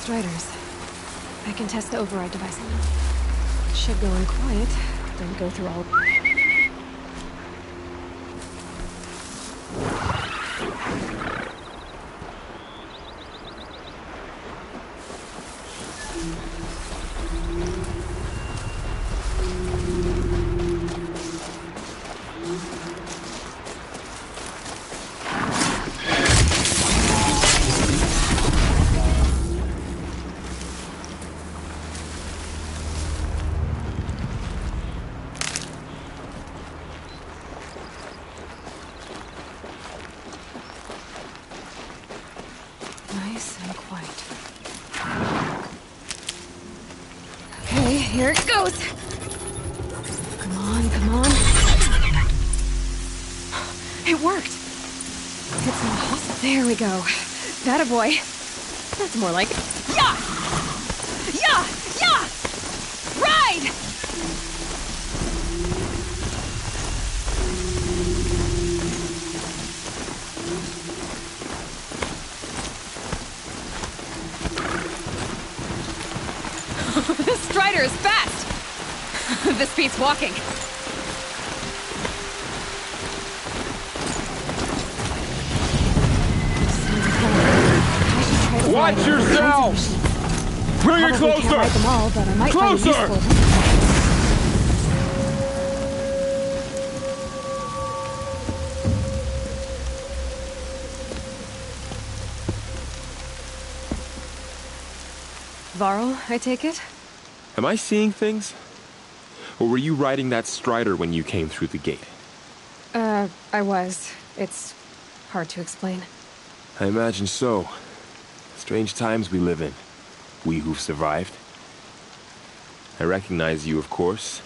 Striders. I can test the override device on them. It should go in quiet, then go through all... Nice and quiet. Okay, here it goes. Come on, come on. It worked. It's not hostile. There we go. That a boy. That's more like... Yeah! Yeah! Yeah! Ride! This Strider is fast! This beats walking. Watch yourself! Bring it closer! Can't ride them all, but I might find it Closer! useful. Varl, I take it? Am I seeing things? Or were you riding that Strider when you came through the gate? I was. It's hard to explain. I imagine so. Strange times we live in. We who've survived. I recognize you, of course.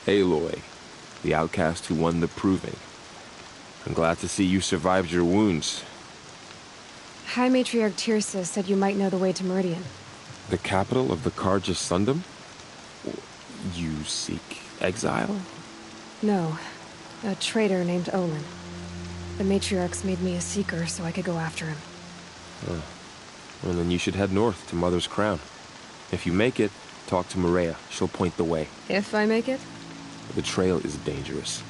Aloy, the outcast who won the Proving. I'm glad to see you survived your wounds. High Matriarch Tirsa said you might know the way to Meridian. The capital of the Carja Sundom? You seek exile? No. A traitor named Olin. The Matriarchs made me a seeker so I could go after him. Oh. Well, then you should head north to Mother's Crown. If you make it, talk to Maria. She'll point the way. If I make it? The trail is dangerous.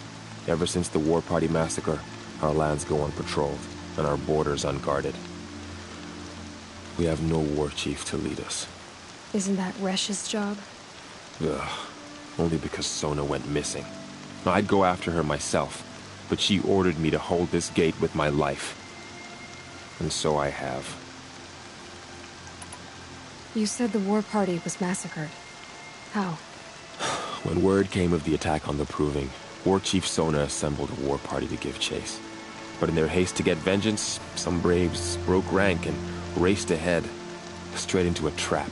Ever since the War Party massacre, our lands go unpatrolled, and our borders unguarded. We have no war chief to lead us. Isn't that Resh's job? Ugh. Only because Sona went missing. I'd go after her myself, but she ordered me to hold this gate with my life. And so I have. You said the War Party was massacred. How? When word came of the attack on the Proving, War Chief Sona assembled a war party to give chase. But in their haste to get vengeance, some braves broke rank and raced ahead, straight into a trap.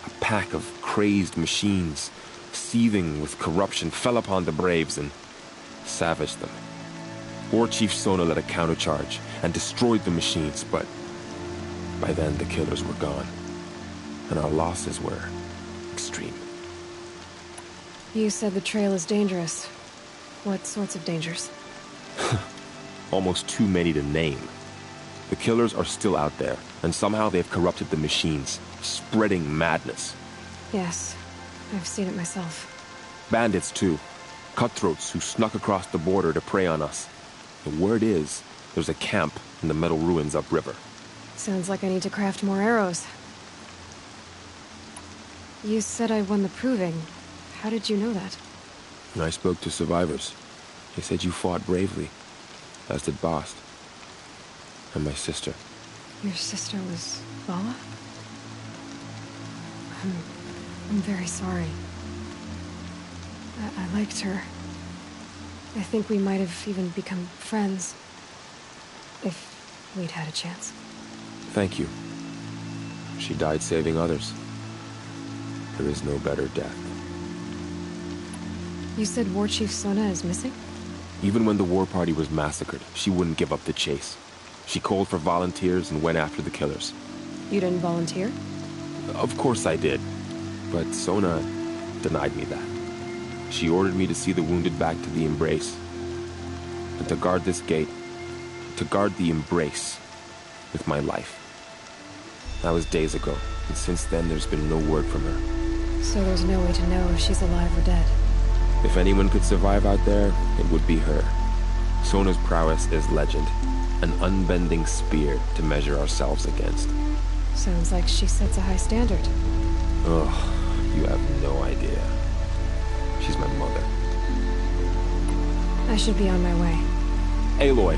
A pack of crazed machines, seething with corruption, fell upon the braves and savaged them. War Chief Sona led a countercharge and destroyed the machines, but by then the killers were gone, and our losses were extreme. You said the trail is dangerous. What sorts of dangers? Almost too many to name. The killers are still out there, and somehow they've corrupted the machines, spreading madness. Yes, I've seen it myself. Bandits, too. Cutthroats who snuck across the border to prey on us. The word is, there's a camp in the metal ruins upriver. Sounds like I need to craft more arrows. You said I won the Proving. How did you know that? I spoke to survivors. They said you fought bravely, as did Bast. And my sister. Your sister was Vala? I'm very sorry. I liked her. I think we might have even become friends. If we'd had a chance. Thank you. She died saving others. There is no better death. You said War Chief Sona is missing? Even when the war party was massacred, she wouldn't give up the chase. She called for volunteers and went after the killers. You didn't volunteer? Of course I did. But Sona denied me that. She ordered me to see the wounded back to the Embrace. And to guard this gate. To guard the Embrace with my life. That was days ago. and since then there's been no word from her. So there's no way to know if she's alive or dead. If anyone could survive out there, it would be her. Sona's prowess is legend, an unbending spear to measure ourselves against. Sounds like she sets a high standard. Ugh, you have no idea. She's my mother. I should be on my way. Aloy,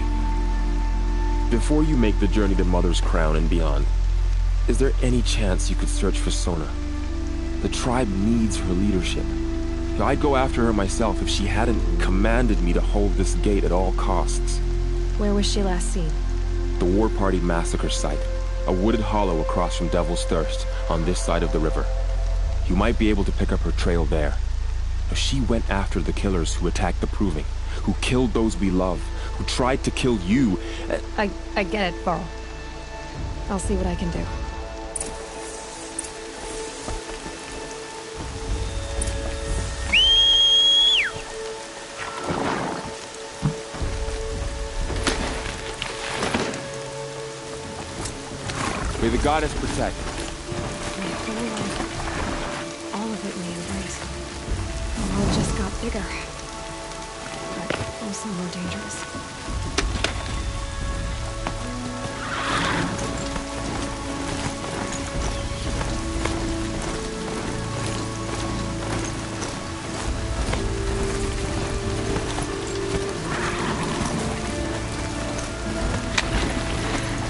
before you make the journey to Mother's Crown and beyond, is there any chance you could search for Sona? The tribe needs her leadership. I'd go after her myself if she hadn't commanded me to hold this gate at all costs. Where was she last seen? The War Party massacre site. A wooded hollow across from Devil's Thirst, on this side of the river. You might be able to pick up her trail there. She went after the killers who attacked the Proving, who killed those we love, who tried to kill you. I get it, Varl. I'll see what I can do. May the goddess protect. My whole life, all of it may embrace. The world just got bigger, but also more dangerous.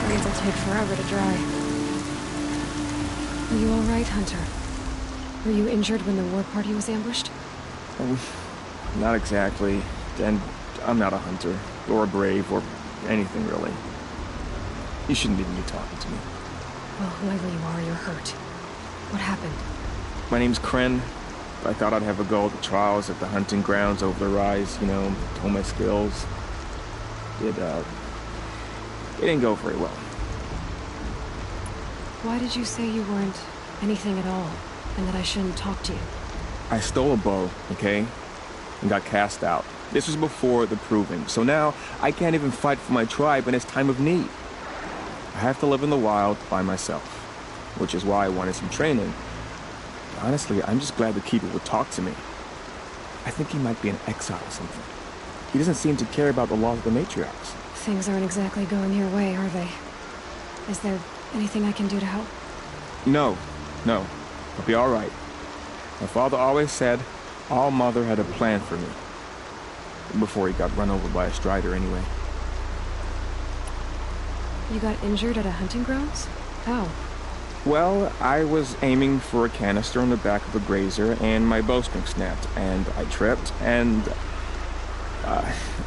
Rains will take forever to dry. Are you all right, Hunter? Were you injured when the war party was ambushed? Not exactly. And I'm not a hunter, or a brave, or anything really. You shouldn't even be talking to me. Well, whoever you are, you're hurt. What happened? My name's Kren. I thought I'd have a go at the trials at the hunting grounds over the rise, you know, hone my skills. It didn't go very well. Why did you say you weren't anything at all, and that I shouldn't talk to you? I stole a bow, okay? And got cast out. This was before the Proving, so now I can't even fight for my tribe in its time of need. I have to live in the wild by myself, which is why I wanted some training. Honestly, I'm just glad the Keeper would talk to me. I think he might be an exile or something. He doesn't seem to care about the laws of the matriarchs. Things aren't exactly going your way, are they? Is there anything I can do to help? No. I'll be all right. My father always said All Mother had a plan for me. Before he got run over by a strider anyway. You got injured at a hunting grounds? How? Well, I was aiming for a canister on the back of a grazer, and my bowstring snapped, and I tripped, and...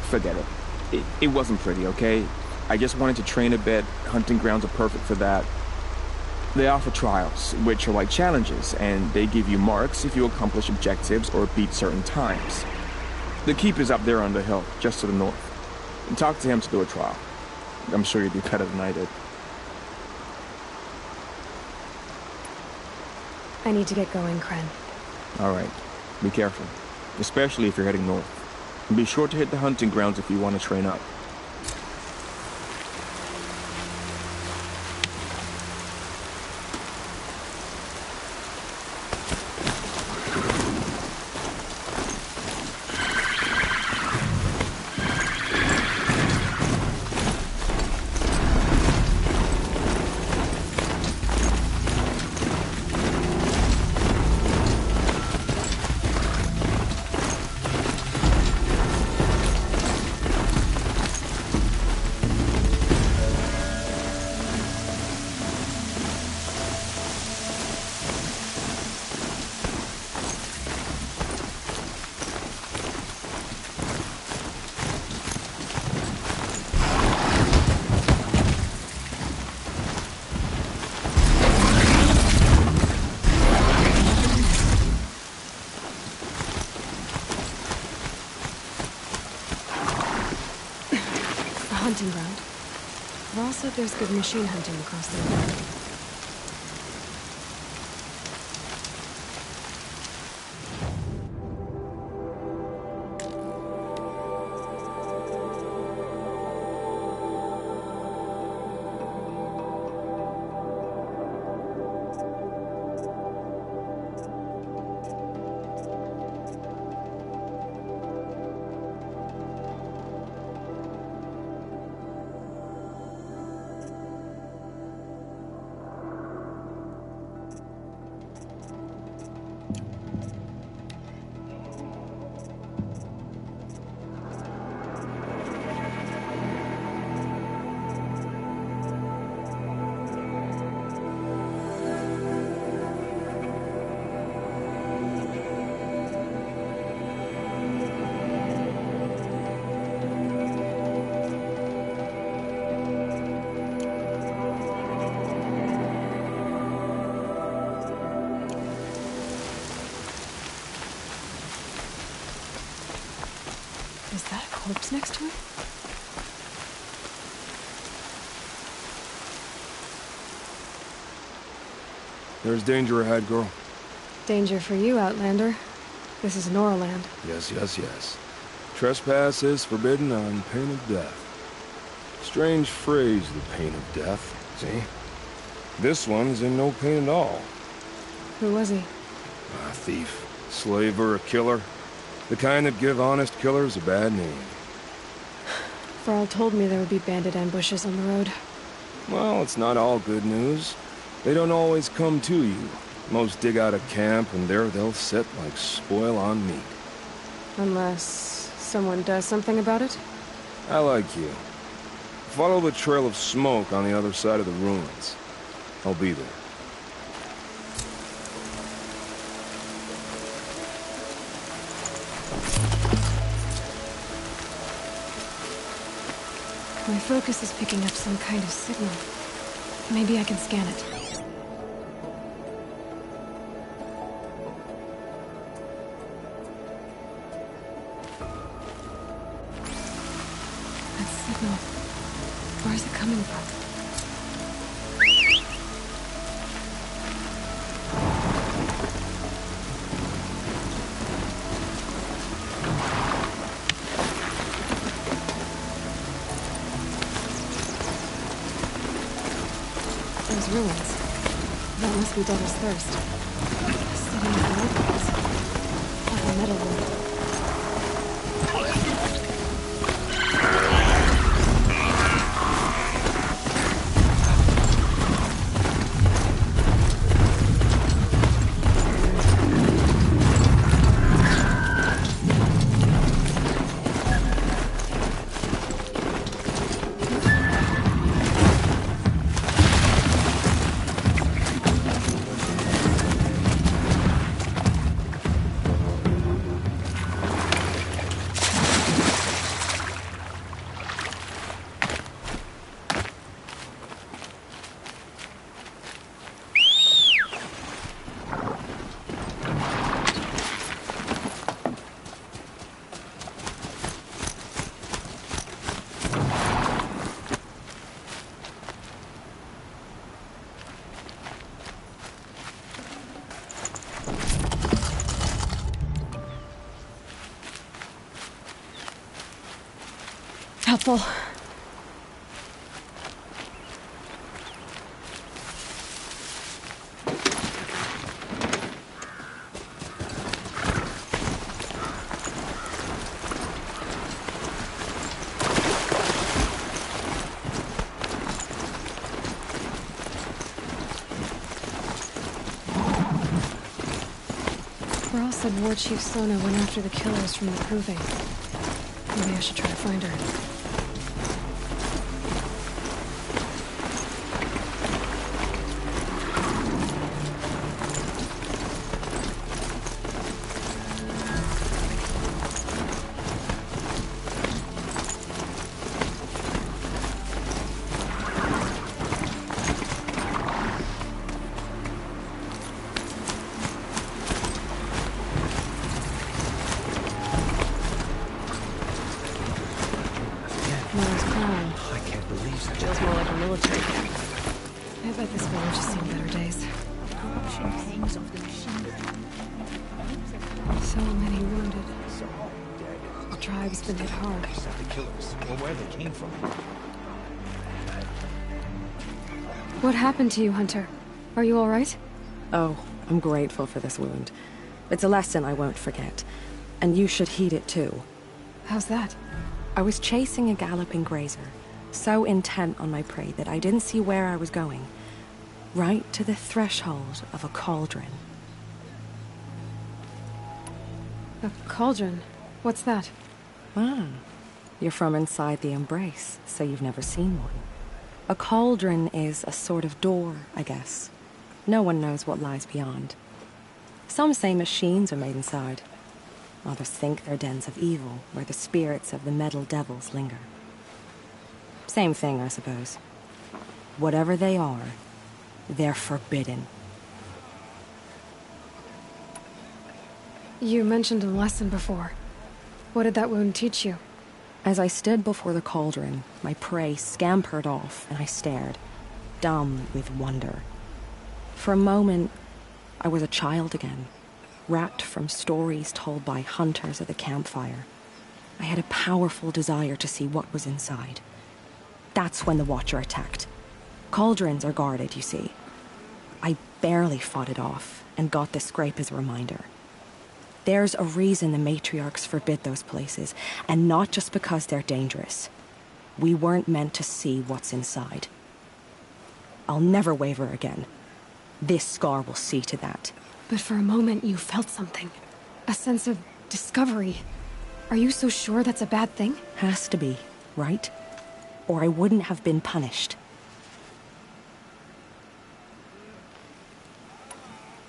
forget it. It wasn't pretty, okay? I just wanted to train a bit. Hunting grounds are perfect for that. They offer trials, which are like challenges, and they give you marks if you accomplish objectives or beat certain times. The Keeper's up there on the hill, just to the north. And talk to him to do a trial. I'm sure you'd do better than I did. I need to get going, Kren. All right. Be careful. Especially if you're heading north. And be sure to hit the hunting grounds if you want to train up. Hunting ground. Varl said there's good machine hunting across the river. corpse next to it? There's danger ahead, girl. Danger for you, Outlander. This is Noraland. Yes, yes, yes. Trespass is forbidden on pain of death. Strange phrase, the pain of death, see? This one's in no pain at all. Who was he? A thief, slaver, a killer. The kind that give honest killers a bad name. Varl told me there would be bandit ambushes on the road. Well, it's not all good news. They don't always come to you. Most dig out a camp, and there they'll sit like spoil on meat. Unless someone does something about it? I like you. Follow the trail of smoke on the other side of the ruins. I'll be there. My focus is picking up some kind of signal. Maybe I can scan it. That signal. Where is it coming from? Those ruins. That must be Devil's Thirst. A city of the Orphans. Like a metal room. Helpful. Varl said War Chief Sona went after the killers from the Proving. Maybe I should try to find her. Feels more like a military camp. I bet this village has seen better days. So many wounded. The tribe's been hit hard. The killers, or where they came from. What happened to you, Hunter? Are you all right? Oh, I'm grateful for this wound. It's a lesson I won't forget. And you should heed it too. How's that? I was chasing a galloping grazer, so intent on my prey that I didn't see where I was going. Right to the threshold of a cauldron. A cauldron? What's that? Ah, you're from inside the Embrace, so you've never seen one. A cauldron is a sort of door, I guess. No one knows what lies beyond. Some say machines are made inside. Others think they're dens of evil, where the spirits of the metal devils linger. Same thing, I suppose. Whatever they are, they're forbidden. You mentioned a lesson before. What did that wound teach you? As I stood before the cauldron, my prey scampered off, and I stared, dumb with wonder. For a moment, I was a child again, wrapped from stories told by hunters at the campfire. I had a powerful desire to see what was inside. That's when the Watcher attacked. Cauldrons are guarded, you see. I barely fought it off, and got this scrape as a reminder. There's a reason the matriarchs forbid those places, and not just because they're dangerous. We weren't meant to see what's inside. I'll never waver again. This scar will see to that. But for a moment, you felt something. A sense of discovery. Are you so sure that's a bad thing? Has to be, right? Or I wouldn't have been punished.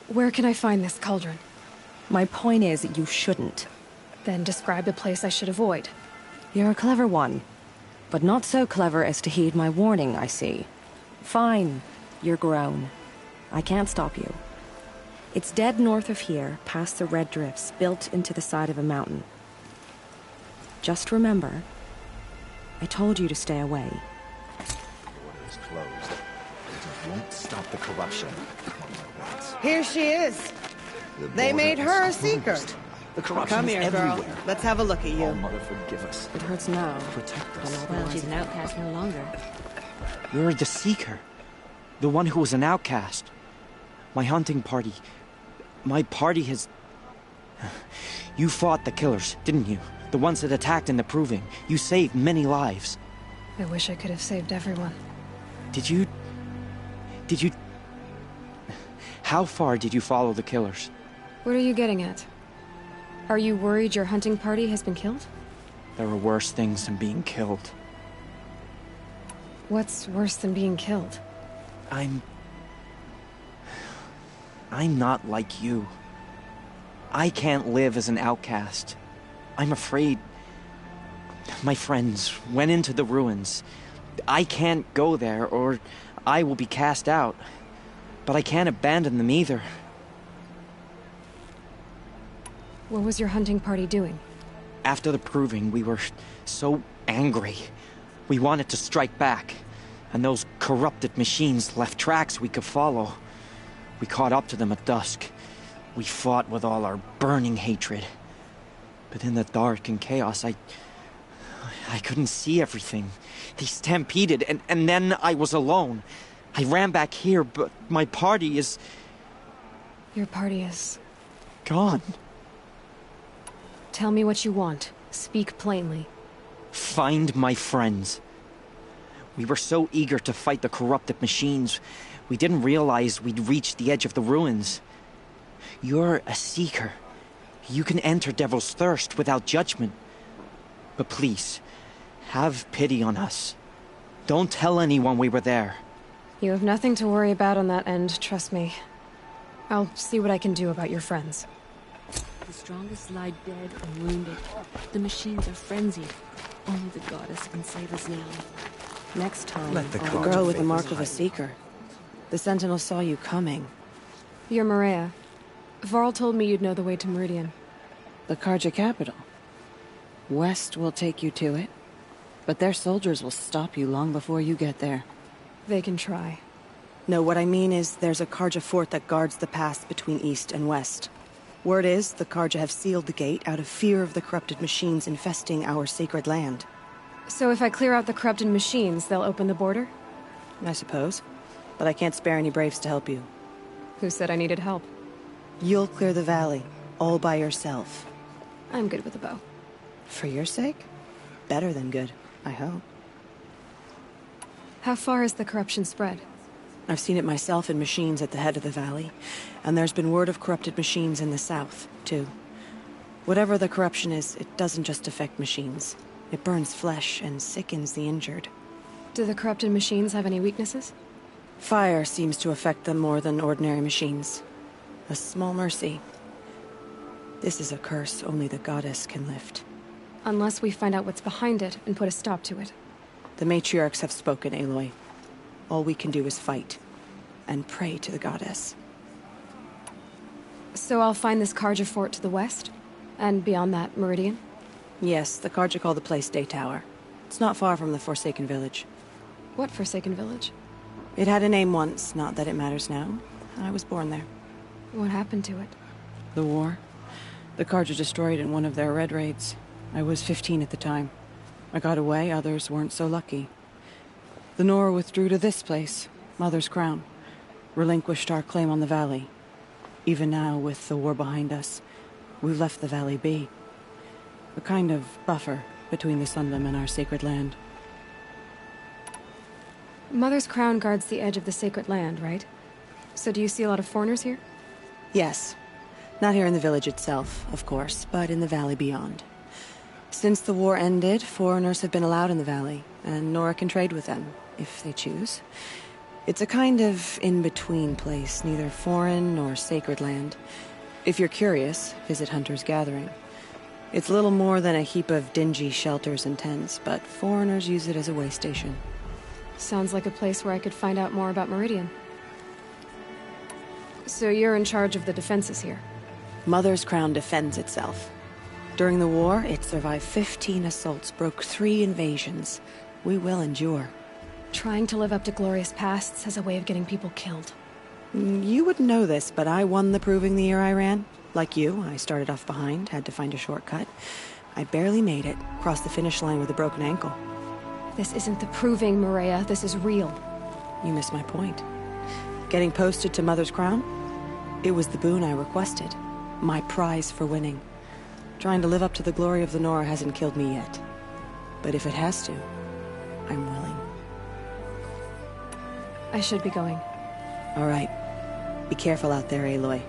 Where can I find this cauldron? My point is, you shouldn't. Then describe the place I should avoid. You're a clever one, but not so clever as to heed my warning, I see. Fine, you're grown. I can't stop you. It's dead north of here, past the red drifts, built into the side of a mountain. Just remember, I told you to stay away. The border is closed. It won't stop the corruption. Here she is. They made her a seeker. The corruption Come is here, girl. everywhere. Let's have a look at Oh, you. Mother, forgive us. It hurts now. Protect us. Well, she's an outcast no longer. You're the Seeker. The one who was an outcast. My hunting party. My party has... You fought the killers, didn't you? The ones that attacked in the Proving. You saved many lives. I wish I could have saved everyone. Did you... How far did you follow the killers? What are you getting at? Are you worried your hunting party has been killed? There are worse things than being killed. What's worse than being killed? I'm not like you. I can't live as an outcast. I'm afraid. My friends went into the ruins. I can't go there, or I will be cast out. But I can't abandon them either. What was your hunting party doing? After the Proving, we were so angry. We wanted to strike back. And those corrupted machines left tracks we could follow. We caught up to them at dusk. We fought with all our burning hatred. But in the dark and chaos, I couldn't see everything. They stampeded, and then I was alone. I ran back here, but my party is... Your party is... gone. Tell me what you want. Speak plainly. Find my friends. We were so eager to fight the corrupted machines, we didn't realize we'd reached the edge of the ruins. You're a seeker. You can enter Devil's Thirst without judgment. But please, have pity on us. Don't tell anyone we were there. You have nothing to worry about on that end, trust me. I'll see what I can do about your friends. The strongest lie dead and wounded. The machines are frenzied. Only the goddess can save us now. Next time, Let the I'll- The cards girl with the fade mark as of a light. seeker. The Sentinel saw you coming. You're Maria. Varl told me you'd know the way to Meridian. The Karja capital. West will take you to it, but their soldiers will stop you long before you get there. They can try. No, what I mean is there's a Karja fort that guards the pass between east and west. Word is the Karja have sealed the gate out of fear of the corrupted machines infesting our sacred land. So if I clear out the corrupted machines, they'll open the border? I suppose. But I can't spare any braves to help you. Who said I needed help? You'll clear the valley, all by yourself. I'm good with a bow. For your sake? Better than good, I hope. How far has the corruption spread? I've seen it myself in machines at the head of the valley, and there's been word of corrupted machines in the south, too. Whatever the corruption is, it doesn't just affect machines. It burns flesh and sickens the injured. Do the corrupted machines have any weaknesses? Fire seems to affect them more than ordinary machines. A small mercy. This is a curse only the goddess can lift. Unless we find out what's behind it and put a stop to it. The matriarchs have spoken, Aloy. All we can do is fight, and pray to the goddess. So I'll find this Karja fort to the west? And beyond that, Meridian? Yes, the Carja call the place Day Tower. It's not far from the Forsaken Village. What Forsaken Village? It had a name once, not that it matters now. I was born there. What happened to it? The war. The Carja destroyed it in one of their red raids. I was 15 at the time. I got away, others weren't so lucky. The Nora withdrew to this place, Mother's Crown. Relinquished our claim on the valley. Even now, with the war behind us, we've left the valley be. A kind of buffer between the Sunlim and our sacred land. Mother's Crown guards the edge of the sacred land, right? So do you see a lot of foreigners here? Yes. Not here in the village itself, of course, but in the valley beyond. Since the war ended, foreigners have been allowed in the valley, and Nora can trade with them, if they choose. It's a kind of in-between place, neither foreign nor sacred land. If you're curious, visit Hunter's Gathering. It's little more than a heap of dingy shelters and tents, but foreigners use it as a way station. Sounds like a place where I could find out more about Meridian. So you're in charge of the defenses here? Mother's Crown defends itself. During the war, it survived 15 assaults, broke 3 invasions. We will endure. Trying to live up to glorious pasts has a way of getting people killed. You wouldn't know this, but I won the Proving the year I ran. Like you, I started off behind, had to find a shortcut. I barely made it, crossed the finish line with a broken ankle. This isn't the Proving, Maria. This is real. You missed my point. Getting posted to Mother's Crown? It was the boon I requested. My prize for winning. Trying to live up to the glory of the Nora hasn't killed me yet. But if it has to, I'm willing. I should be going. All right. Be careful out there, Aloy.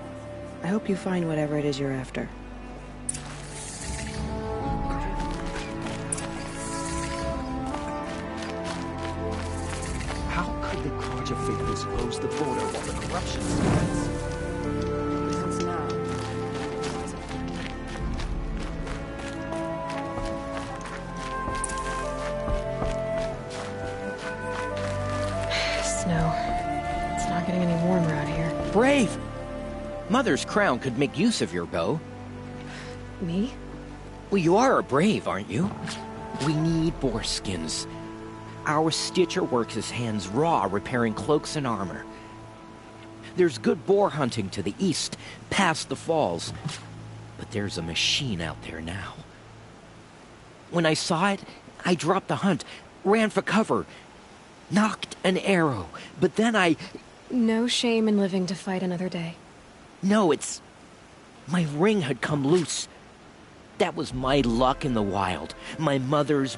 I hope you find whatever it is you're after. How could the Carja faithfuls close the border while the corruption spreads? Snow. It's not getting any warmer out here. Brave! Mother's Crown could make use of your bow. Me? Well, you are a brave, aren't you? We need boar skins. Our Stitcher works his hands raw repairing cloaks and armor. There's good boar hunting to the east, past the falls. But there's a machine out there now. When I saw it, I dropped the hunt, ran for cover, knocked an arrow, but then I... No shame in living to fight another day. No, it's... My ring had come loose. That was my luck in the wild. My mother's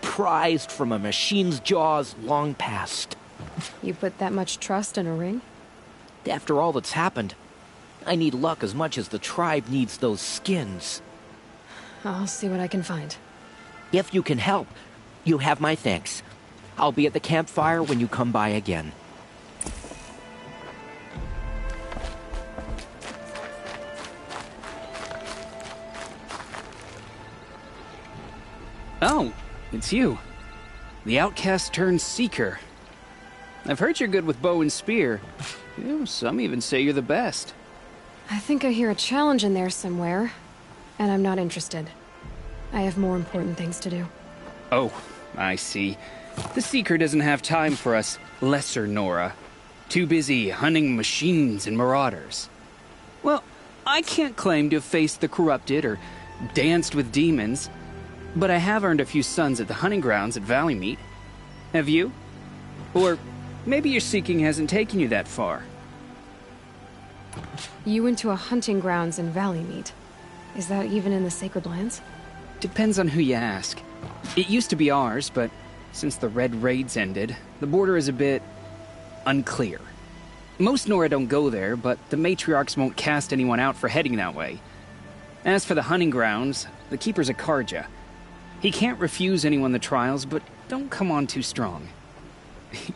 prized from a machine's jaws long past. You put that much trust in a ring? After all that's happened, I need luck as much as the tribe needs those skins. I'll see what I can find. If you can help, you have my thanks. I'll be at the campfire when you come by again. Oh, it's you. The outcast turned seeker. I've heard you're good with bow and spear. Some even say you're the best. I think I hear a challenge in there somewhere, and I'm not interested. I have more important things to do. Oh, I see. The Seeker doesn't have time for us lesser Nora. Too busy hunting machines and marauders. Well, I can't claim to have faced the corrupted or danced with demons, but I have earned a few suns at the hunting grounds at Valleymeet. Have you? Or maybe your seeking hasn't taken you that far. You went to a hunting grounds in Valleymeet. Is that even in the Sacred Lands? Depends on who you ask. It used to be ours, but since the Red Raids ended, the border is a bit unclear. Most Nora don't go there, but the matriarchs won't cast anyone out for heading that way. As for the hunting grounds, the keeper's a Carja. He can't refuse anyone the trials, but don't come on too strong.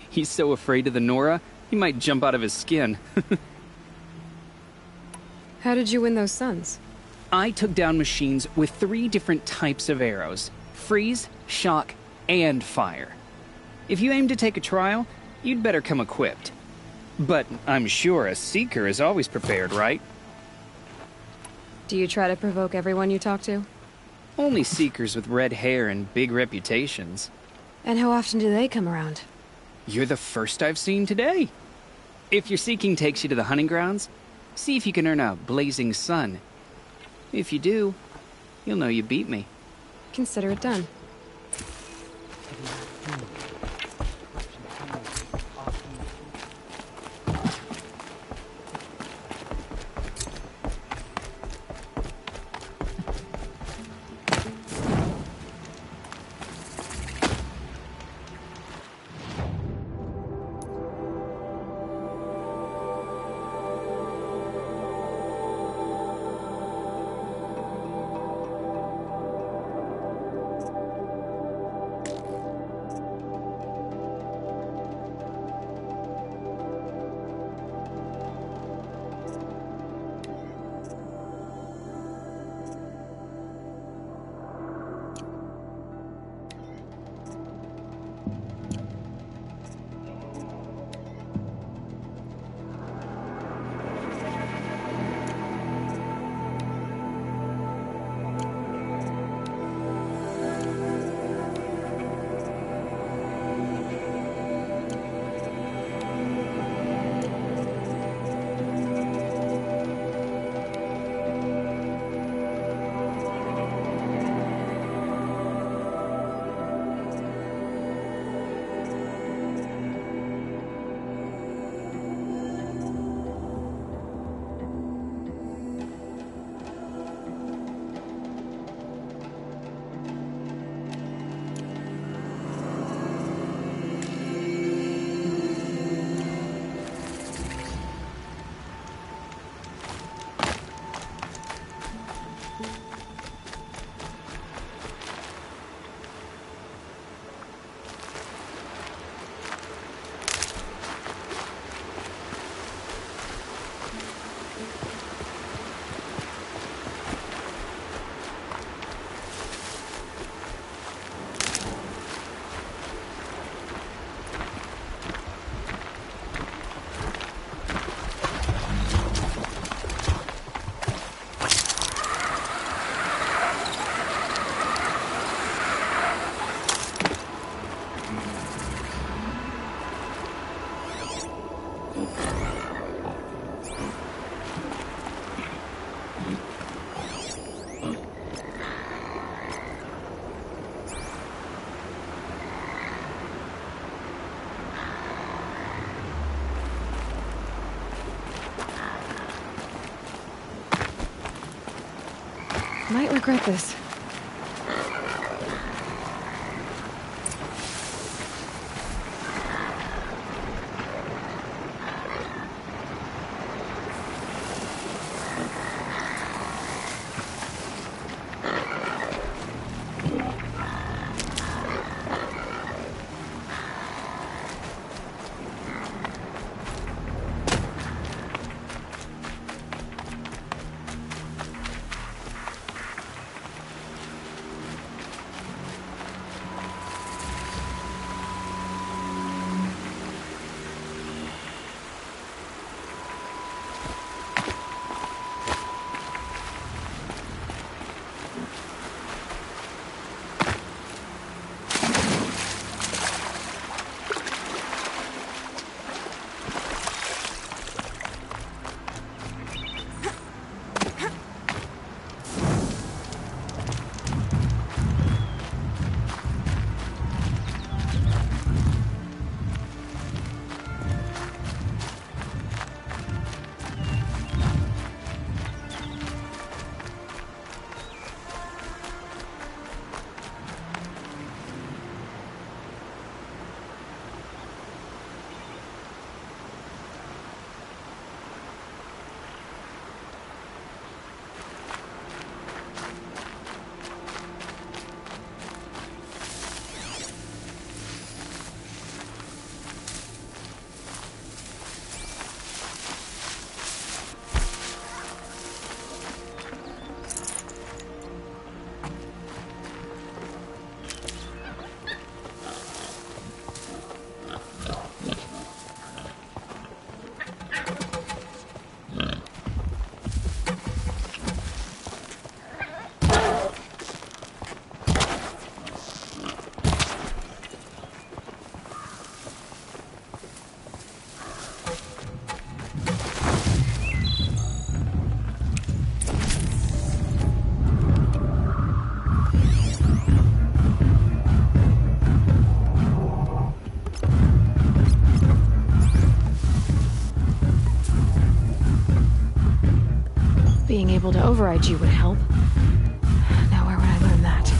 He's so afraid of the Nora, he might jump out of his skin. How did you win those suns? I took down machines with 3 different types of arrows: freeze, shock, and fire. If you aim to take a trial, you'd better come equipped. But I'm sure a seeker is always prepared, right? Do you try to provoke everyone you talk to? Only seekers with red hair and big reputations. And how often do they come around? You're the first I've seen today. If your seeking takes you to the hunting grounds, see if you can earn a blazing sun. If you do, you'll know you beat me. Consider it done. Might regret this. able to override you would help. Now where would I learn that?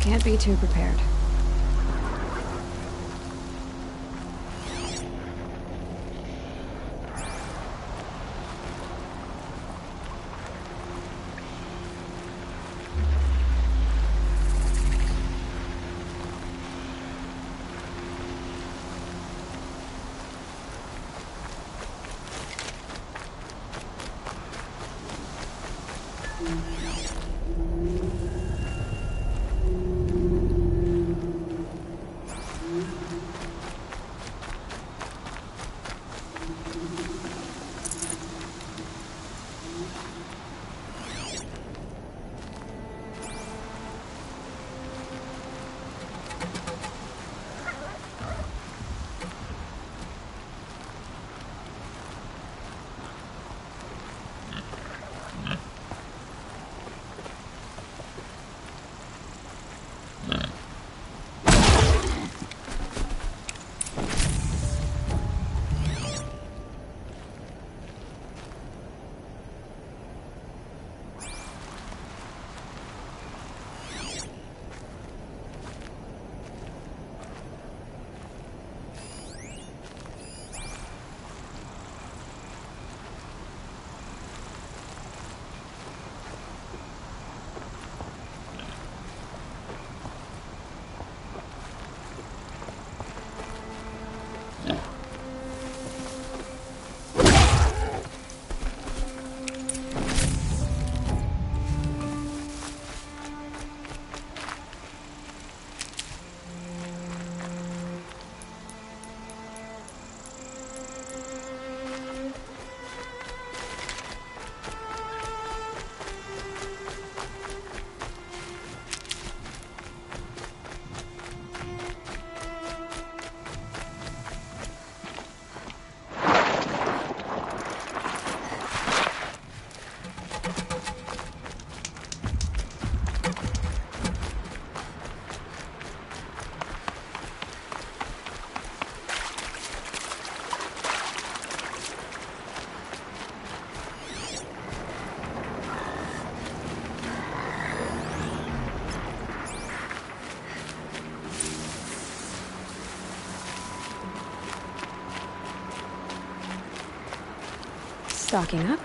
Can't be too prepared. Stocking up. By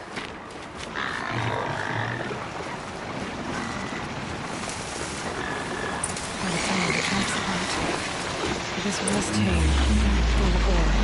the time the tracks apart, this was tame, full of ore.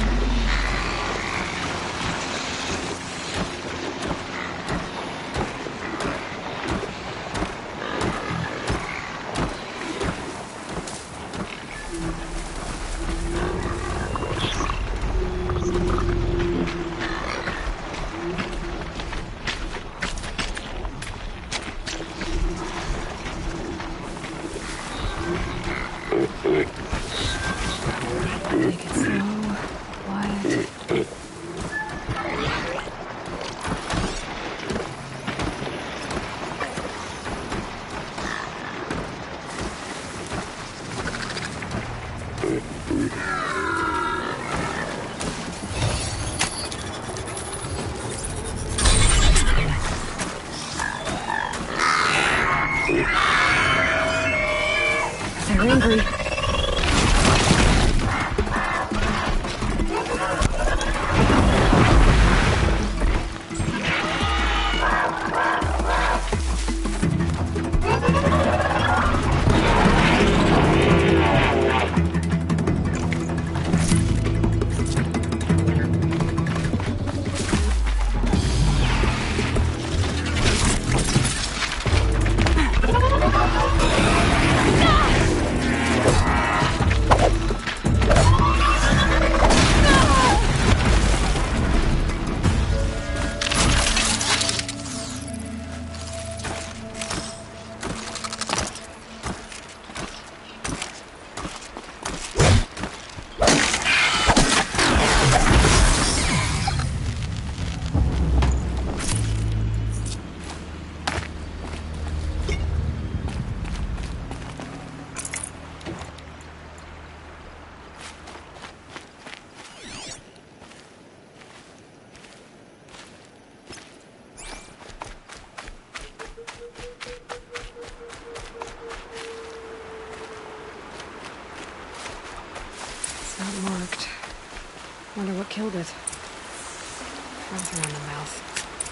Something in the mouth.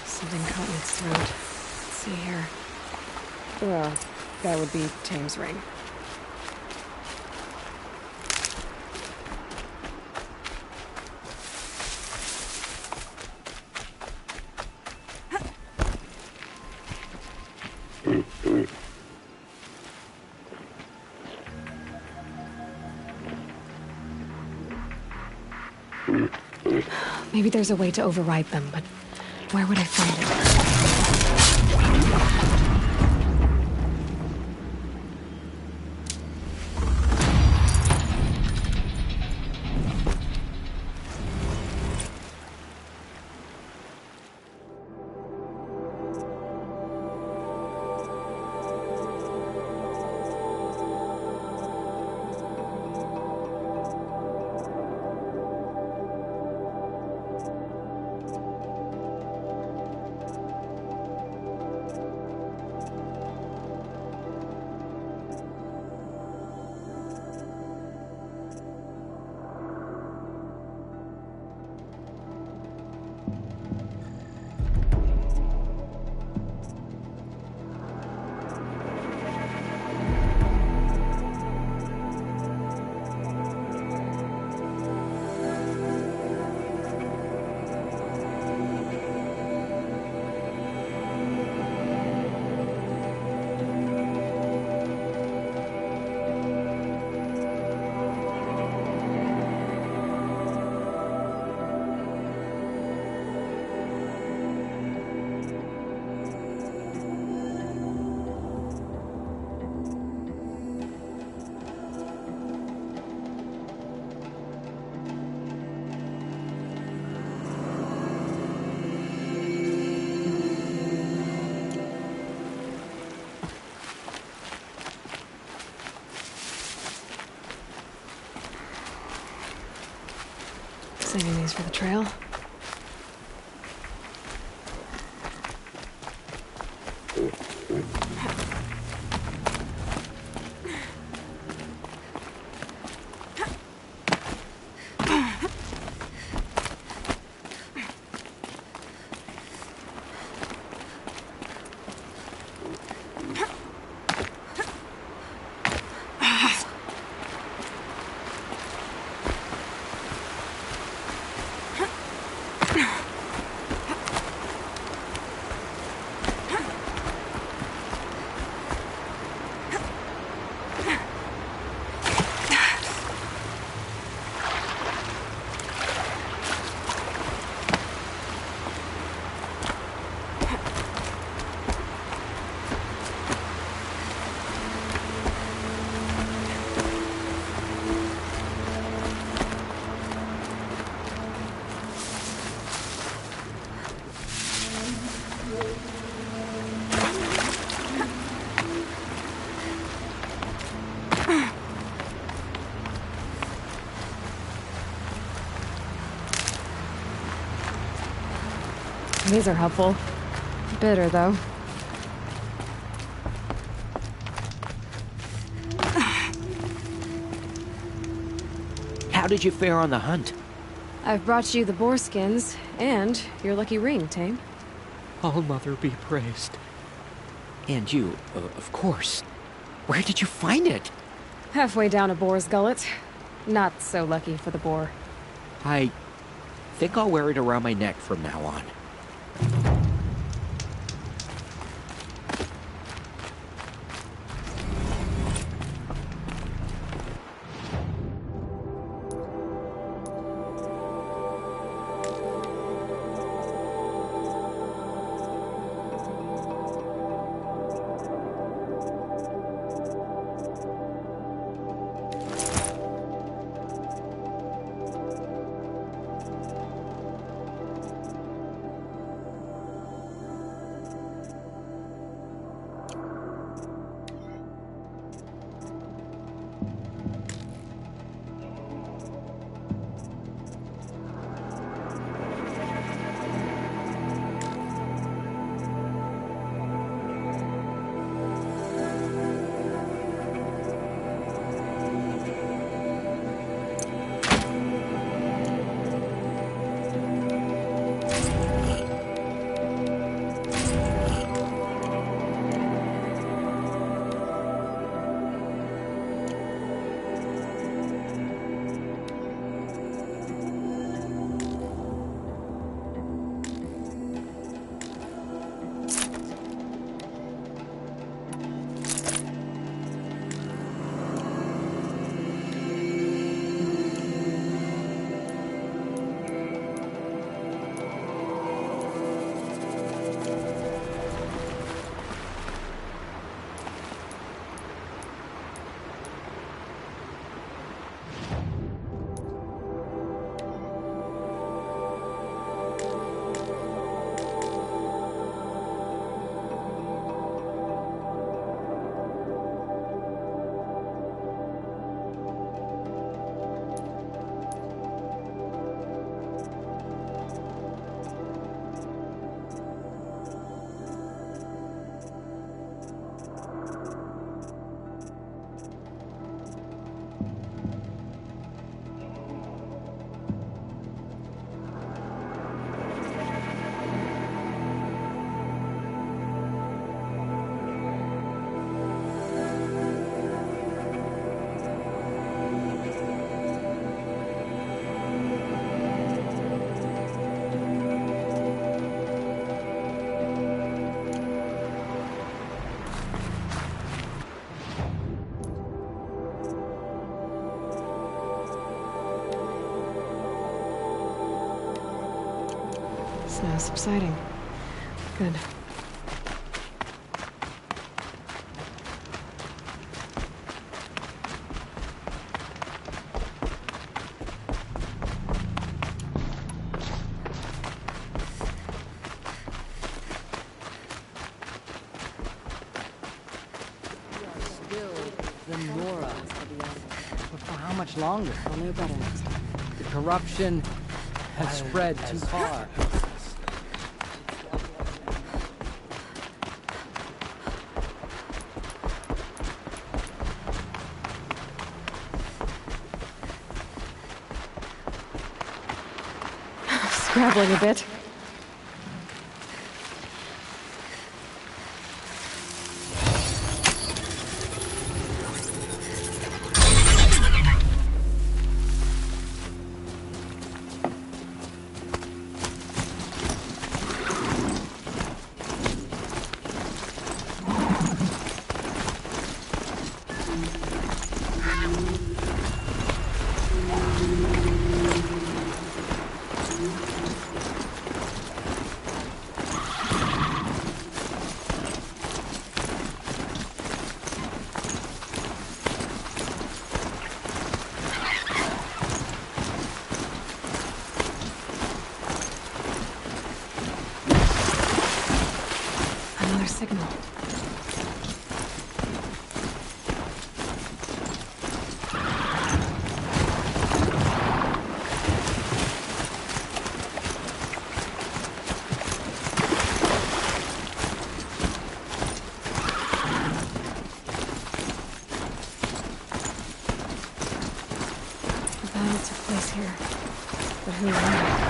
Something caught in its throat. Let's see here. Well, that would be Tame's ring. Maybe there's a way to override them, but where would I find it? Saving these for the trail. These are helpful. Bitter, though. How did you fare on the hunt? I've brought you the boar skins, and your lucky ring, Tame. All Mother be praised. And you, of course. Where did you find it? Halfway down a boar's gullet. Not so lucky for the boar. I think I'll wear it around my neck from now on. Snow subsiding. Good. Longer. I'll know better next time. The corruption has spread too far. Scrabbling a bit. Signal. The battle took place here, but who won?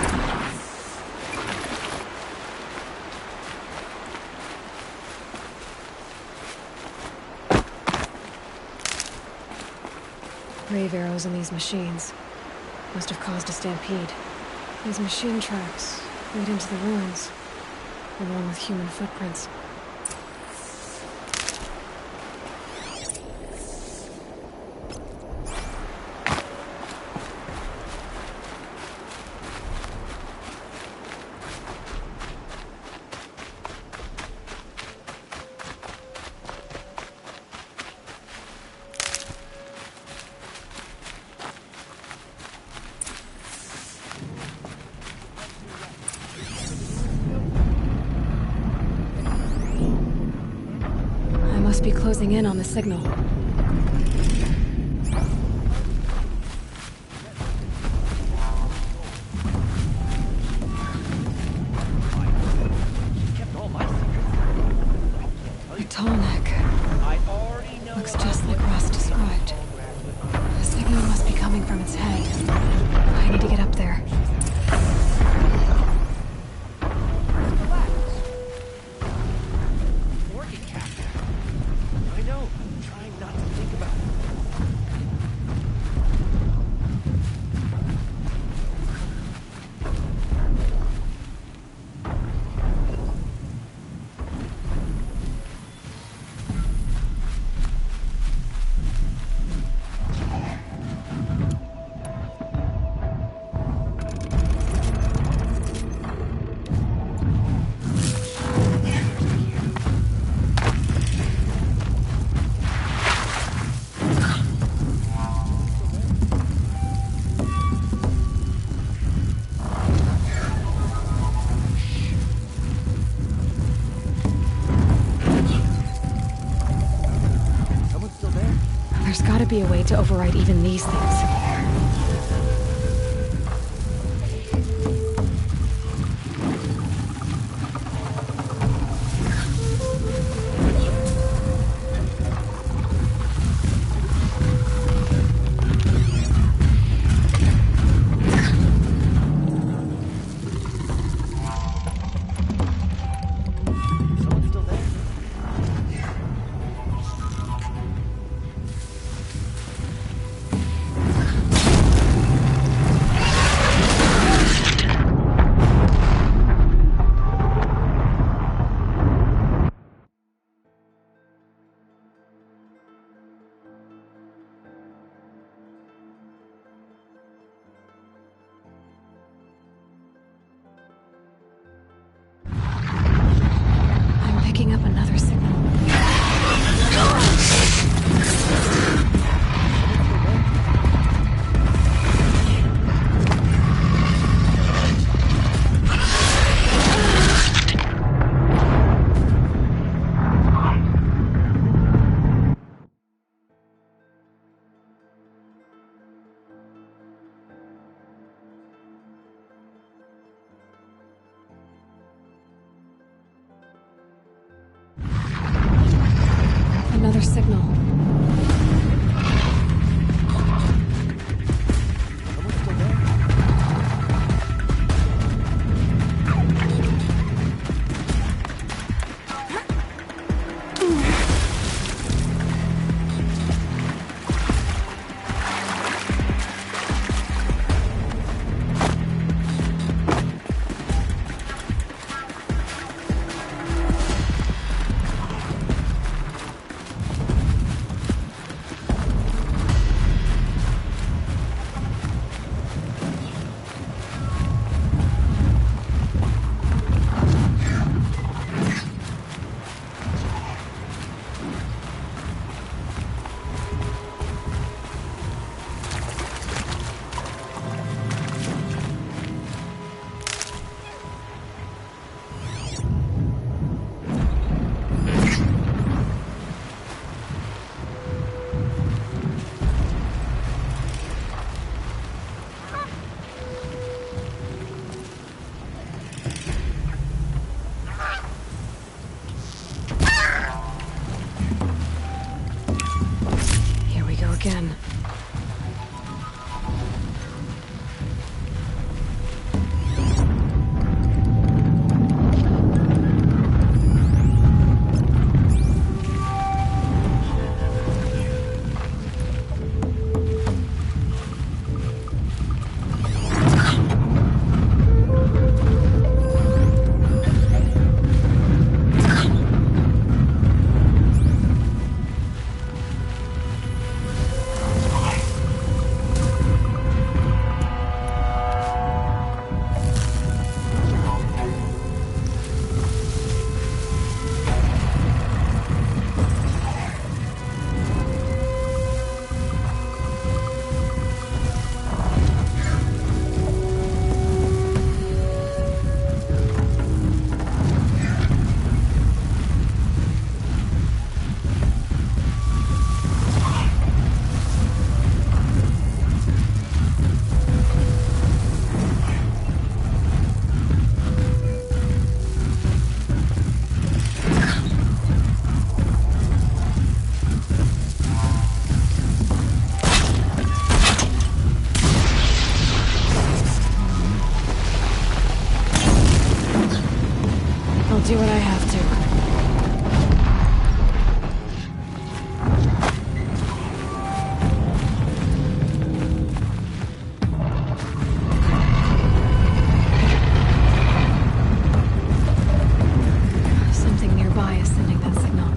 Grave arrows in these machines must have caused a stampede. These machine tracks lead into the ruins, along with human footprints. Must be closing in on the signal. A tall neck. Looks just like Ross described. The signal must be coming from its head. I need to get up there. There's gotta be a way to override even these things. signal. Again. Do what I have to. Something nearby is sending that signal.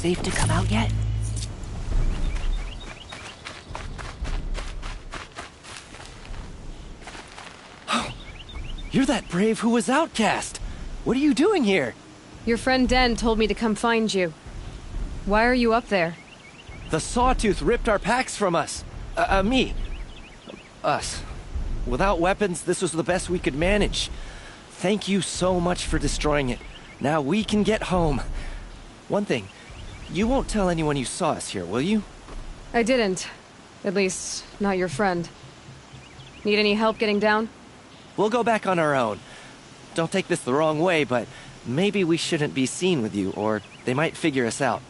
safe to come out yet? You're that brave who was outcast! What are you doing here? Your friend Den told me to come find you. Why are you up there? The Sawtooth ripped our packs from us. Me. Us. Without weapons, this was the best we could manage. Thank you so much for destroying it. Now we can get home. One thing, you won't tell anyone you saw us here, will you? I didn't. At least, not your friend. Need any help getting down? We'll go back on our own. Don't take this the wrong way, but maybe we shouldn't be seen with you, or they might figure us out.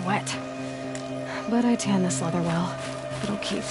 Wet. But I tan this leather well. It'll keep.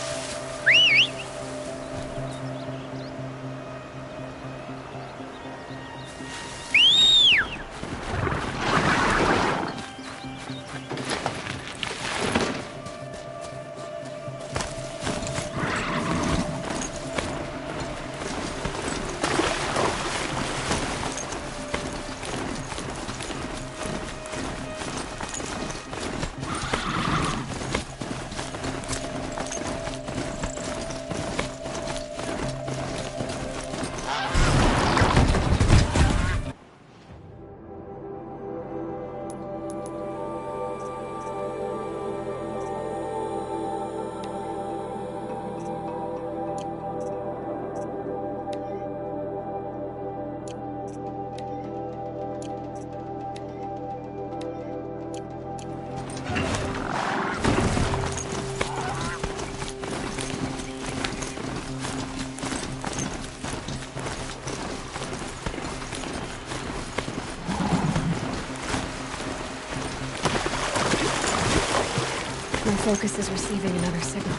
My focus is receiving another signal.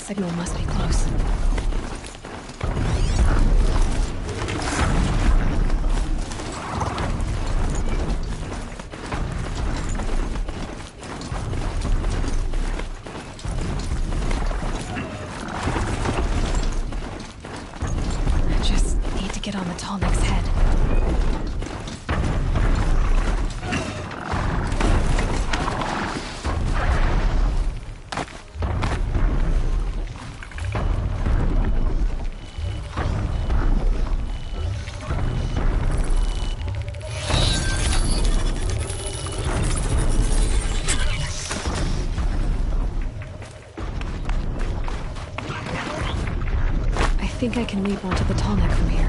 Signal must be close. I just need to get on the Tallneck's head. I think I can leap onto the Tallneck from here.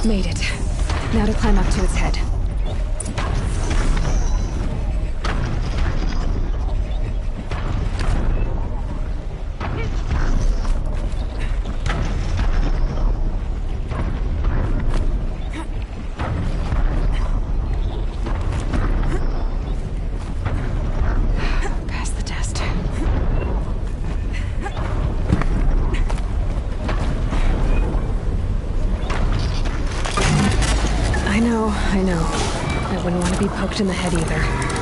Made it. Now to climb up to its head. I know. I wouldn't want to be poked in the head either.